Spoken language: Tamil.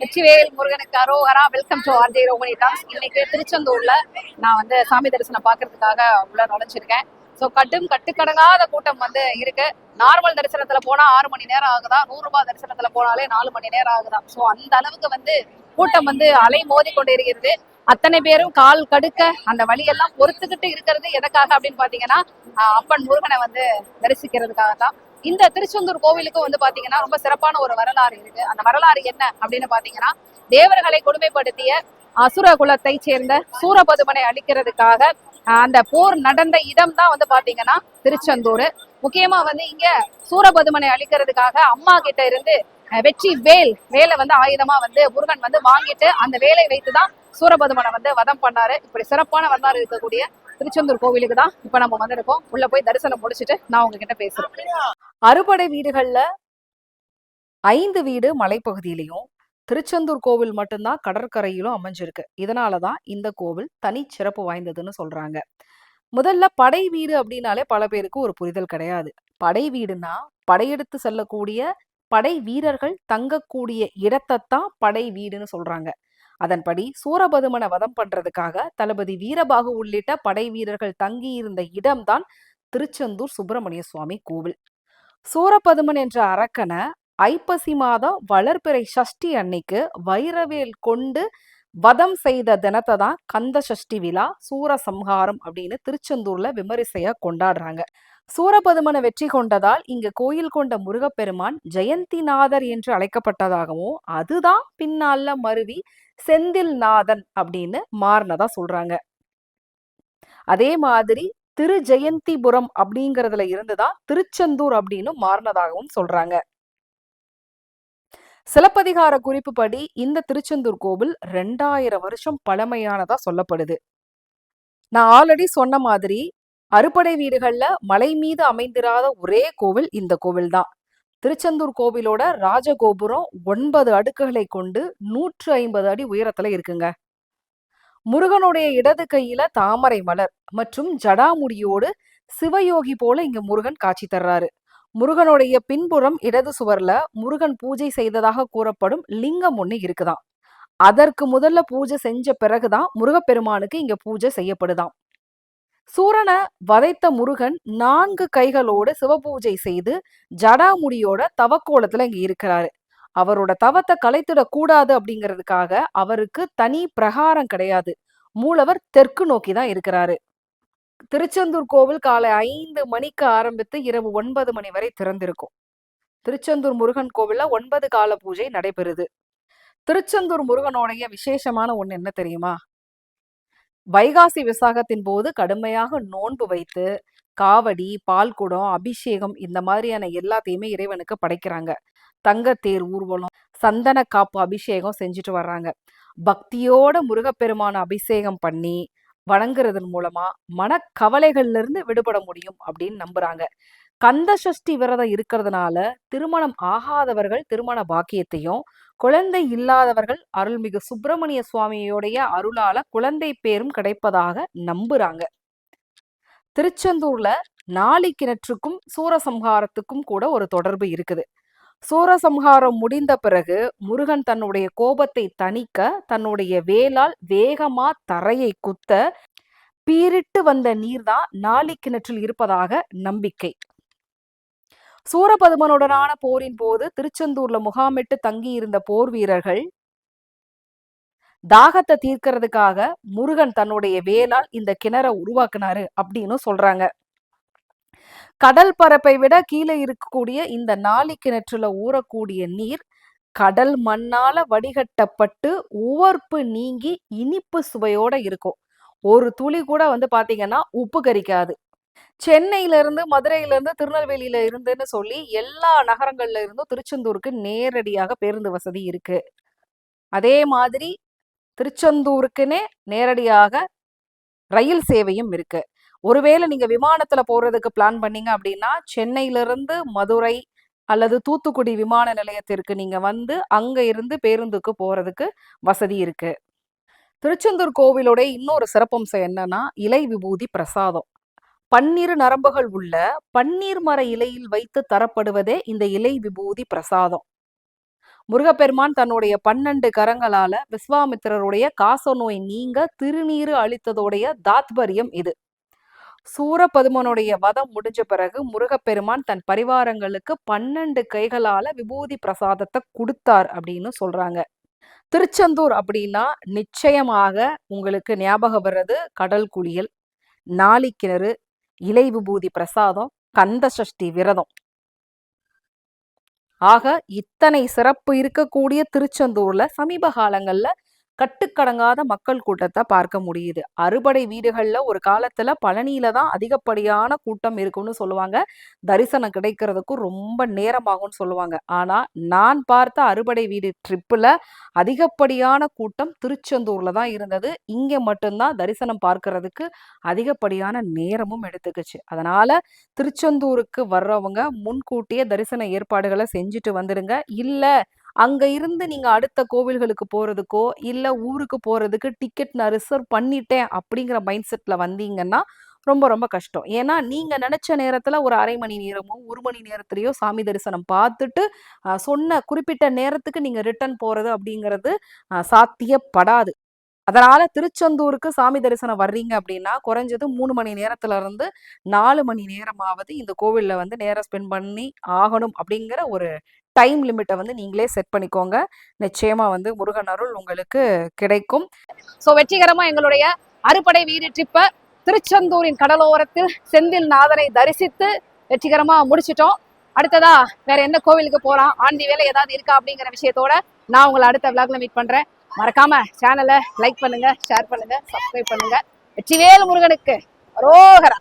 வெற்றிவேல் முருகனுக்கு அரோகரா. Welcome to RJ Romani talks. இன்னைக்கு திருச்செந்தூர்ல நான் சாமி தரிசனம் பாக்குறதுக்காக உள்ள நுழைச்சிருக்கேன். ஸோ கட்டுக்கடங்காத கூட்டம் இருக்கு. நார்மல் தரிசனத்துல போனா 6 மணி நேரம் ஆகுதா, 100 ரூபாய் தரிசனத்துல போனாலே 4 மணி நேரம் ஆகுதா. ஸோ அந்த அளவுக்கு கூட்டம் அலை மோதி கொண்டு இருக்கிறது. அத்தனை பேரும் கால் கடுக்க அந்த வழியெல்லாம் பொறுத்துக்கிட்டு இருக்கிறது எதற்காக அப்படின்னு பாத்தீங்கன்னா, அப்பன் முருகனை தரிசிக்கிறதுக்காக தான். இந்த திருச்செந்தூர் கோவிலுக்கு பாத்தீங்கன்னா ரொம்ப சிறப்பான ஒரு வரலாறு இருக்கு. அந்த வரலாறு என்ன அப்படின்னு பாத்தீங்கன்னா, தேவர்களை கொடுமைப்படுத்திய அசுர குலத்தை சேர்ந்த சூரபதுமனை அழிக்கிறதுக்காக அந்த போர் நடந்த இடம் தான் பாத்தீங்கன்னா திருச்செந்தூர். முக்கியமா இங்க சூரபதுமனை அழிக்கிறதுக்காக அம்மா கிட்ட இருந்து வெற்றி வேலை ஆயுதமா முருகன் வாங்கிட்டு அந்த வேலை வைத்துதான் சூரபதுமனை வதம் பண்ணாரு. இப்படி சிறப்பான வரலாறு இருக்கக்கூடிய திருச்செந்தூர் கோவிலுக்கு தான் இப்ப நம்ம வந்திருக்கோம். உள்ள போய் தரிசனம் முடிச்சுட்டு நான் உங்ககிட்ட பேசுறேன். அறுபடை வீடுகள்ல 5 வீடு மலைப்பகுதியிலையும் திருச்செந்தூர் கோவில் மட்டும்தான் கடற்கரையிலும் அமைஞ்சிருக்கு. இதனாலதான் இந்த கோவில் தனி சிறப்பு வாய்ந்ததுன்னு சொல்றாங்க. முதல்ல படை வீடு அப்படின்னாலே பல பேருக்கு ஒரு புரிதல் கிடையாது. படை வீடுனா படையெடுத்து செல்லக்கூடிய படை வீரர்கள் தங்கக்கூடிய இடத்தைத்தான் படை வீடுன்னு சொல்றாங்க. அதன்படி சூரபதுமனை வதம் பண்றதுக்காக தளபதி வீரபாகு உள்ளிட்ட படை வீரர்கள் தங்கியிருந்த இடம்தான் திருச்செந்தூர் சுப்பிரமணிய சுவாமி கோவில். சூரபதுமன் என்ற அரக்கனை ஐப்பசி மாதம் வளர்பிறை சஷ்டி அன்னைக்கு வைரவேல் கொண்டு வதம் செய்த தினத்தை தான் கந்த சஷ்டி விழா சூரசம்ஹாரம் அப்படின்னு திருச்செந்தூர்ல விமரிசையா கொண்டாடுறாங்க. சூரபதுமனை வெற்றி கொண்டதால் இங்க கோயில் கொண்ட முருகப்பெருமான் ஜெயந்திநாதர் என்று அழைக்கப்பட்டதாகவும் அதுதான் பின்னால மருவி செந்தில்நாதன் அப்படின்னு மாறினதா சொல்றாங்க. அதே மாதிரி திரு ஜெயந்திபுரம் அப்படிங்கறதுல இருந்துதான் திருச்செந்தூர் அப்படின்னு மாறினதாகவும் சொல்றாங்க. சிலப்பதிகார குறிப்புப்படி இந்த திருச்செந்தூர் கோவில் 2000 வருஷம் பழமையானதா சொல்லப்படுது. நான் ஆல்ரெடி சொன்ன மாதிரி அறுபடை வீடுகள்ல மலை மீது அமைந்திராத ஒரே கோவில் இந்த கோவில் தான். திருச்செந்தூர் கோவிலோட ராஜகோபுரம் 9 அடுக்குகளை கொண்டு 150 அடி உயரத்துல இருக்குங்க. முருகனுடைய இடது கையில தாமரை மலர் மற்றும் ஜடாமுடியோடு சிவயோகி போல இங்க முருகன் காட்சி தர்றாரு. முருகனுடைய பின்புறம் இடது சுவர்ல முருகன் பூஜை செய்ததாக கூறப்படும் லிங்கம் ஒண்ணு இருக்குதாம். அதற்கு முதல்ல பூஜை செஞ்ச பிறகுதான் முருகப்பெருமானுக்கு இங்க பூஜை செய்யப்படுதாம். சூரனை வதைத்த முருகன் 4 கைகளோடு சிவபூஜை செய்து ஜடாமுடியோட தவக்கோலத்துல இங்க இருக்கிறாரு. அவரோட தவத்தை கலைத்திடக் கூடாது அப்படிங்கிறதுக்காக அவருக்கு தனி பிரகாரம் கிடையாது. மூலவர் தெற்கு நோக்கி தான் இருக்கிறாரு. திருச்செந்தூர் கோவில் காலை 5 மணிக்கு ஆரம்பித்து இரவு 9 மணி வரை திறந்திருக்கும். திருச்செந்தூர் முருகன் கோவில்ல 9 கால பூஜை நடைபெறுது. திருச்செந்தூர் முருகனுடைய விசேஷமான ஒண்ணு என்ன தெரியுமா? வைகாசி விசாகத்தின் போது கடுமையாக நோன்பு வைத்து காவடி, பால்குடம், அபிஷேகம் இந்த மாதிரியான எல்லாத்தையுமே இறைவனுக்கு படைக்கிறாங்க. தங்கத்தேர் ஊர்வலம், சந்தன காப்பு அபிஷேகம் செஞ்சுட்டு வர்றாங்க. பக்தியோட முருகப்பெருமான அபிஷேகம் பண்ணி வணங்குறதன் மூலமா மனக்கவலைகள்ல இருந்து விடுபட முடியும் அப்படின்னு நம்புறாங்க. கந்த சஷ்டி விரதம் இருக்கிறதுனால திருமணம் ஆகாதவர்கள் திருமண பாக்கியத்தையும், குழந்தை இல்லாதவர்கள் அருள்மிகு சுப்பிரமணிய சுவாமியோடைய அருளால குழந்தை பேரும் கிடைப்பதாக நம்புறாங்க. திருச்செந்தூர்ல நாளி கிணற்றுக்கும் சூரசம்ஹாரத்துக்கும் கூட ஒரு தொடர்பு இருக்குது. சூரசம்ஹாரம் முடிந்த பிறகு முருகன் தன்னுடைய கோபத்தை தணிக்க தன்னுடைய வேலால் வேகமா தரையை குத்த பீரிட்டு வந்த நீர்தான் நாளி கிணற்றில் இருப்பதாக நம்பிக்கை. சூரபதுமனுடனான போரின் போது திருச்செந்தூர்ல முகாமிட்டு தங்கி இருந்த போர் வீரர்கள் தாகத்தை தீர்க்கிறதுக்காக முருகன் தன்னுடைய வேலால் இந்த கிணறை உருவாக்குனாரு அப்படின்னு சொல்றாங்க. கடல் பரப்பை விட கீழே இருக்கக்கூடிய இந்த நாளி கிணற்றுல ஊறக்கூடிய நீர் கடல் மண்ணால வடிகட்டப்பட்டு உவர்ப்பு நீங்கி இனிப்பு சுவையோட இருக்கும். ஒரு துளி கூட பாத்தீங்கன்னா உப்பு கரிக்காது. சென்னையில இருந்து, மதுரையில இருந்து, திருநெல்வேலியில இருந்துன்னு சொல்லி எல்லா நகரங்கள்ல இருந்தும் திருச்செந்தூருக்கு நேரடியாக பேருந்து வசதி இருக்கு. அதே மாதிரி திருச்செந்தூருக்குன்னே நேரடியாக ரயில் சேவையும் இருக்கு. ஒருவேளை நீங்க விமானத்துல போறதுக்கு பிளான் பண்ணீங்க அப்படின்னா சென்னையில இருந்து மதுரை அல்லது தூத்துக்குடி விமான நிலையத்திற்கு நீங்க அங்க இருந்து பேருந்துக்கு போறதுக்கு வசதி இருக்கு. திருச்செந்தூர் கோவிலோட இன்னொரு சிறப்பம்சம் என்னன்னா இலை விபூதி பிரசாதம். 12 நரம்புகள் உள்ள பன்னீர் மர இலையில் வைத்து தரப்படுவதே இந்த இலை விபூதி பிரசாதம். முருகப்பெருமான் தன்னுடைய 12 கரங்களால விஸ்வாமித்திரருடைய காச நோய் நீங்க திருநீறு அளித்ததோடைய தாத்பரியம் இது. சூரபதுமனுடைய வதம் முடிஞ்ச பிறகு முருகப்பெருமான் தன் பரிவாரங்களுக்கு 12 கைகளால விபூதி பிரசாதத்தை கொடுத்தார் அப்படின்னு சொல்றாங்க. திருச்செந்தூர் அப்படின்னா நிச்சயமாக உங்களுக்கு ஞாபகம் வர்றது கடல் குளியல், நாளிக்கிணறு, இலை விபூதி பிரசாதம், கந்த சஷ்டி விரதம். ஆக இத்தனை சிறப்பு இருக்கக்கூடிய திருச்செந்தூர்ல சமீப காலங்கள்ல கட்டுக்கடங்காத மக்கள் கூட்டத்தை பார்க்க முடியுது. அறுபடை வீடுகள்ல ஒரு காலத்துல பழனியில தான் அதிகப்படியான கூட்டம் இருக்கும்னு சொல்லுவாங்க. தரிசனம் கிடைக்கிறதுக்கும் ரொம்ப நேரமாகும்னு சொல்லுவாங்க. ஆனா நான் பார்த்த அறுபடை வீடு ட்ரிப்புல அதிகப்படியான கூட்டம் திருச்செந்தூர்ல தான் இருந்தது. இங்க மட்டும்தான் தரிசனம் பார்க்கறதுக்கு அதிகப்படியான நேரமும் எடுத்துக்கிச்சு. அதனால திருச்செந்தூருக்கு வர்றவங்க முன்கூட்டியே தரிசன ஏற்பாடுகளை செஞ்சுட்டு வந்துடுங்க. இல்ல அங்க இருந்து நீங்க அடுத்த கோவில்களுக்கு போறதுக்கோ இல்ல ஊருக்கு போறதுக்கு டிக்கெட் நான் ரிசர்வ் பண்ணிட்டேன் அப்படிங்கிற மைண்ட் செட்ல வந்தீங்கன்னா ரொம்ப ரொம்ப கஷ்டம். ஏன்னா நீங்க நினைச்ச நேரத்துல ஒரு அரை மணி நேரமோ 1 மணி நேரத்திலேயோ சாமி தரிசனம் பார்த்துட்டு சொன்ன குறிப்பிட்ட நேரத்துக்கு நீங்க ரிட்டர்ன் போறது அப்படிங்கிறது சாத்தியப்படாது. அதனால திருச்செந்தூருக்கு சாமி தரிசனம் வர்றீங்க அப்படின்னா குறைஞ்சது 3 மணி நேரத்துல இருந்து 4 மணி நேரமாவது இந்த கோவில்ல வந்து நேரம் ஸ்பெண்ட் பண்ணி ஆகணும் அப்படிங்கிற ஒரு டைம் லிமிட்டை வந்து நீங்களே செட் பண்ணிக்கோங்க. நிச்சயமா வந்து முருகன் அருள் உங்களுக்கு கிடைக்கும். ஸோ வெற்றிகரமா எங்களுடைய அறுபடை வீடு ட்ரிப்பை திருச்செந்தூரின் கடலோரத்தில் செந்தில் நாதனை தரிசித்து வெற்றிகரமா முடிச்சிட்டோம். அடுத்ததா வேற என்ன கோவிலுக்கு போலாம், ஆண்டி வேலை ஏதாவது இருக்கா அப்படிங்கிற விஷயத்தோட நான் உங்களை அடுத்த விளாக்ல மீட் பண்றேன். மறக்காம சேனலை லைக் பண்ணுங்க, ஷேர் பண்ணுங்க, சப்ஸ்கிரைப் பண்ணுங்க. வெற்றிவேல் முருகனுக்கு அரோகரா.